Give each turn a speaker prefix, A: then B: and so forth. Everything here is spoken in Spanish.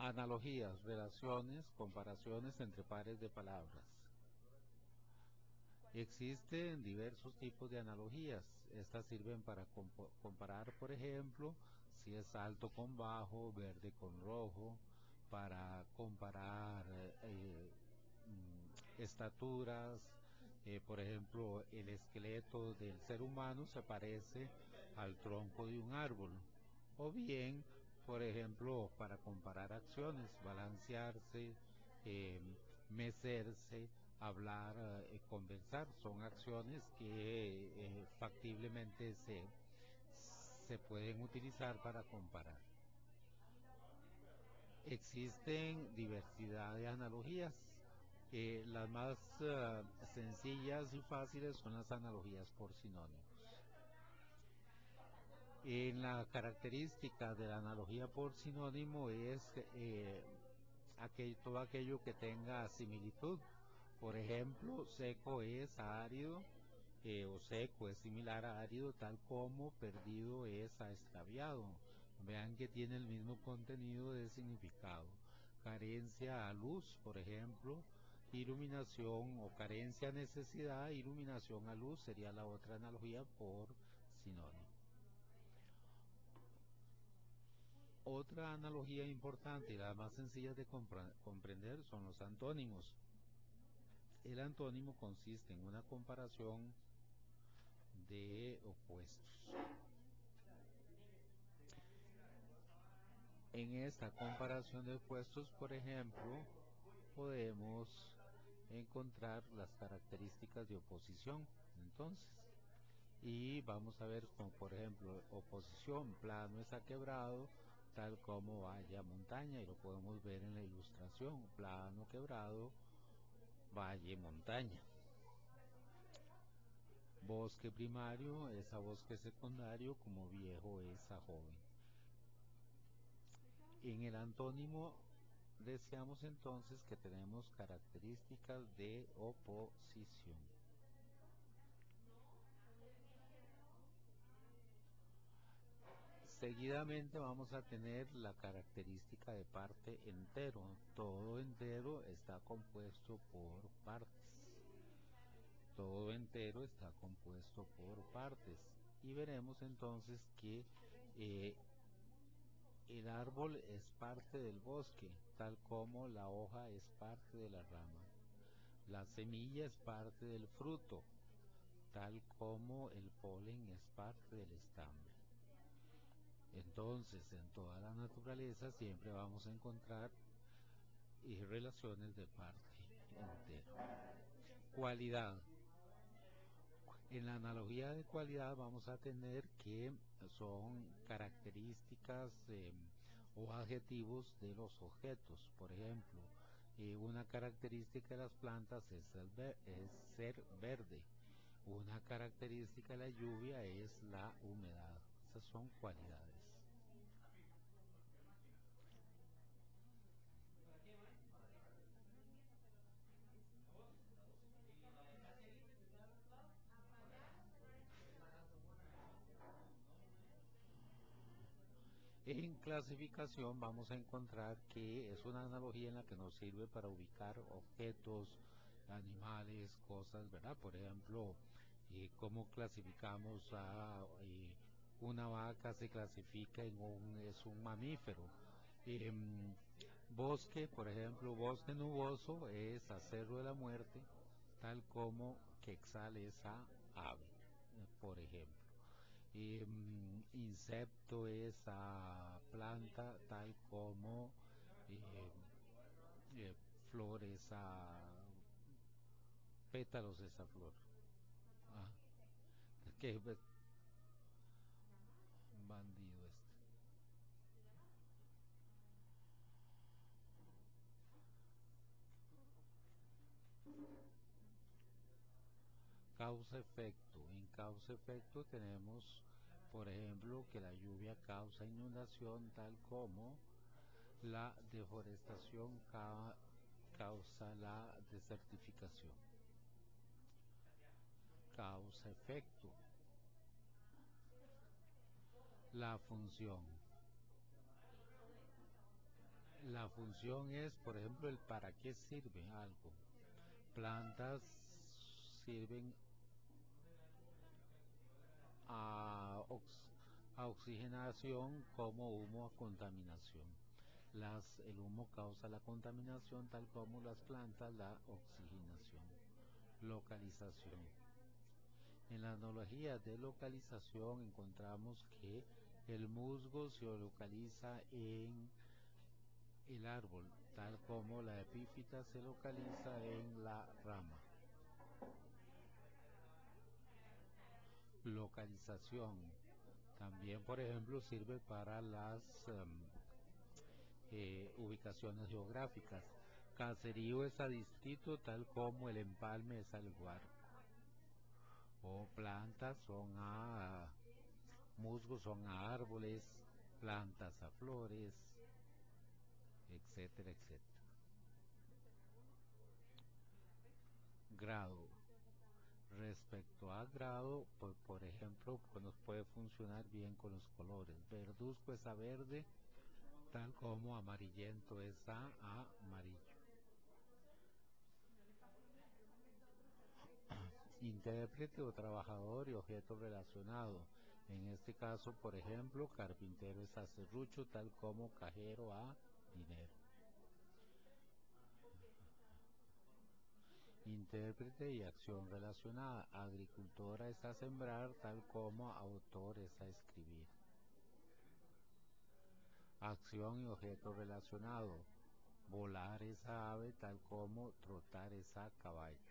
A: Analogías, relaciones, comparaciones entre pares de palabras. Existen diversos tipos de analogías. Estas sirven para comparar, por ejemplo, si es alto con bajo, verde con rojo, para comparar estaturas. Por ejemplo, el esqueleto del ser humano se parece al tronco de un árbol. O bien, por ejemplo, para comparar acciones, balancearse, eh, mecerse, hablar, conversar, son acciones que factiblemente se pueden utilizar para comparar. Existen diversidad de analogías. Las más sencillas y fáciles son las analogías por sinónimos. En la característica de la analogía por sinónimo es todo aquello que tenga similitud. Por ejemplo, seco es a árido, o seco es similar a árido, tal como perdido es a extraviado. Vean que tiene el mismo contenido de significado. Carencia a luz, por ejemplo, iluminación, o carencia a necesidad, iluminación a luz sería la otra analogía por sinónimo. Otra analogía importante y la más sencilla de comprender son los antónimos. El antónimo consiste en una comparación de opuestos. En esta comparación de opuestos, por ejemplo, podemos encontrar las características de oposición. Entonces, y vamos a ver como por ejemplo oposición, plano es a quebrado, tal como valle a montaña, y lo podemos ver en la ilustración, plano quebrado, valle montaña. Bosque primario es a bosque secundario, como viejo es a joven. En el antónimo decíamos entonces que tenemos características de oposición. Seguidamente vamos a tener la característica de parte entero. Todo entero está compuesto por partes. Todo entero está compuesto por partes. Y veremos entonces que el árbol es parte del bosque, tal como la hoja es parte de la rama. La semilla es parte del fruto, tal como el polen es parte del estambre. Entonces, en toda la naturaleza siempre vamos a encontrar relaciones de parte entero. Cualidad. En la analogía de cualidad vamos a tener que son características o adjetivos de los objetos. Por ejemplo, una característica de las plantas es ser verde. Una característica de la lluvia es la humedad. Esas son cualidades. En clasificación vamos a encontrar que es una analogía en la que nos sirve para ubicar objetos, animales, cosas, ¿verdad? Por ejemplo, cómo clasificamos a una vaca, se clasifica es un mamífero. Bosque, por ejemplo, bosque nuboso es a cerro de la muerte, tal como Quetzal es a ave, por ejemplo. Insecto es a planta, tal como eh, eh, flor es a pétalos esa flor. Ah, qué bandido este. Causa-efecto. En causa-efecto tenemos, por ejemplo, que la lluvia causa inundación, tal como la deforestación causa la desertificación. Causa-efecto. La función. La función es, por ejemplo, el para qué sirve algo. Plantas sirven a, a oxigenación como humo a contaminación. El humo causa la contaminación tal como las plantas la oxigenación. Localización. En la analogía de localización encontramos que el musgo se localiza en el árbol, tal como la epífita se localiza en la rama. Localización. También, por ejemplo, sirve para las ubicaciones geográficas. Caserío es a distrito, tal como el empalme es al lugar. O plantas son a musgos, son a árboles, plantas a flores, etcétera, etcétera. Grado. Respecto a grado, pues, por ejemplo, pues nos puede funcionar bien con los colores. Verduzco es a verde, tal como amarillento es a amarillo. Intérprete o trabajador y objeto relacionado. En este caso, por ejemplo, carpintero es a serrucho, tal como cajero a dinero. Intérprete y acción relacionada. Agricultora es a sembrar, tal como autor es a escribir. Acción y objeto relacionado. Volar es a ave, tal como trotar es a caballo.